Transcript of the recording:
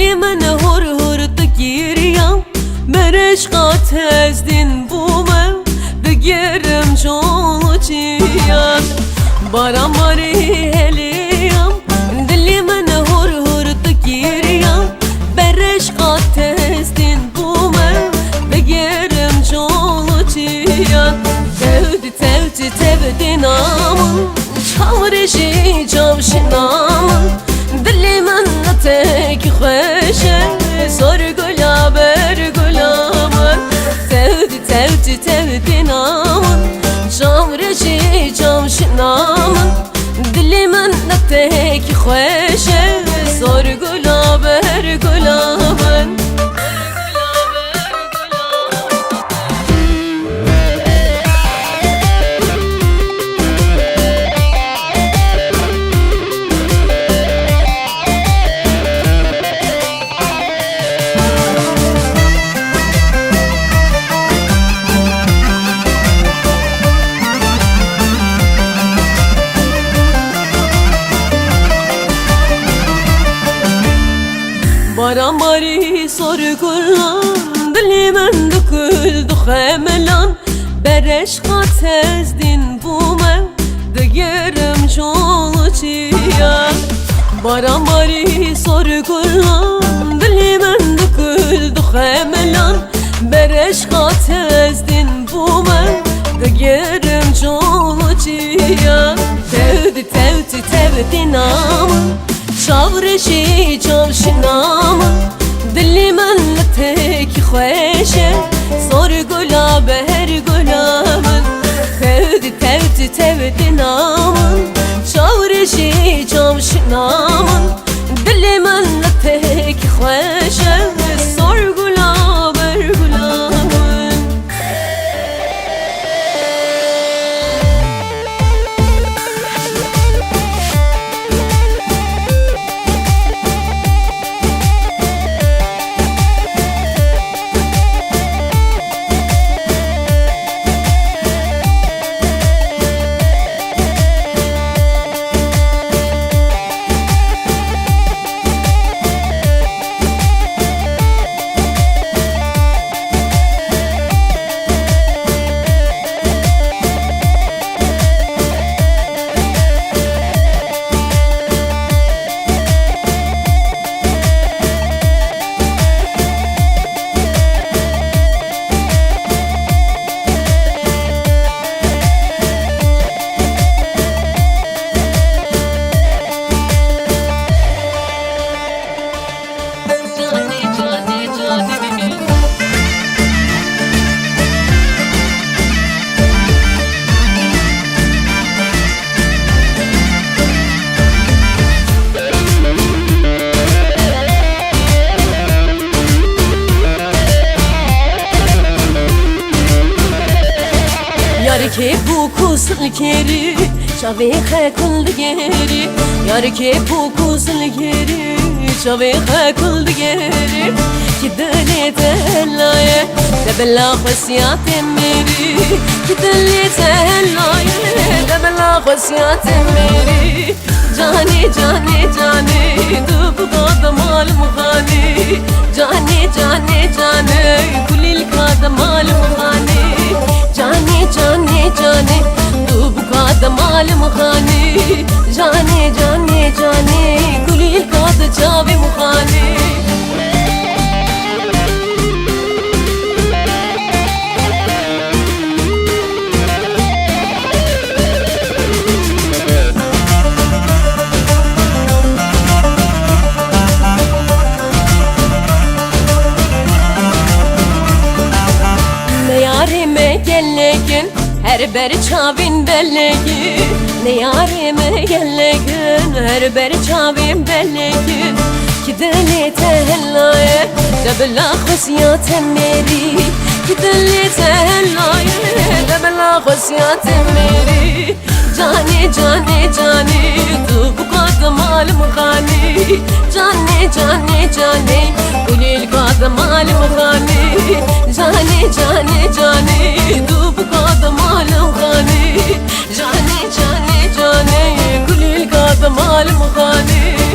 دلی من هر هر دگیریم برش قاتزدین بومه بگیرم جانو چیان باران باری هلیم دلی من هر هر دگیریم برش قاتزدین بومه بگیرم جانو چیان تevdi namın çavrişi çavşinamın dili من tek خوشه سر گلابر گلابن tevdi namın çavrişi çavşinamın dili من tek خوشه سر گلابر گلابن Baran Barî sorgulan dili men döküldü hemelan bereş katezdin bume digerim jolu çiyan Baran Barî sorgulan dili men döküldü hemelan bereş katezdin bume digerim jolu çiyan tevdi namın çavrişی çavşinamın دلی من tek خوشه سر گلابر گلابن tevdi namın çavrişi çavşinamın دلی من tek خوشه سر گلابر گلابن Yarke bu kuzul keri çavexe kıldı geri Yarke bu kuzul keri çavexe kıldı geri Ki dili tellaye de bella khasiyat meri Ki dili tellaye de bella khasiyat meri Cani cani cani du bu kadmal mukhani Cani cani cani kulil kadmal mukhani Cani cani cani du bu kadmal mukhani Cani cani cani kulil kad çavi mukhani Her beri çavin bellegi Ne yarime gellegin Her beri çavin bellegi Ki deli tellaye De bella khusiyat meri Ki deli tellaye De bella khusiyat meri Cani cani cani Du bu kadmal mukhani Cani cani cani Kulil kadmal mukhani Cani cani cani Du bu kadmal mukhani Cani cani cani Kulil kadmal mukhani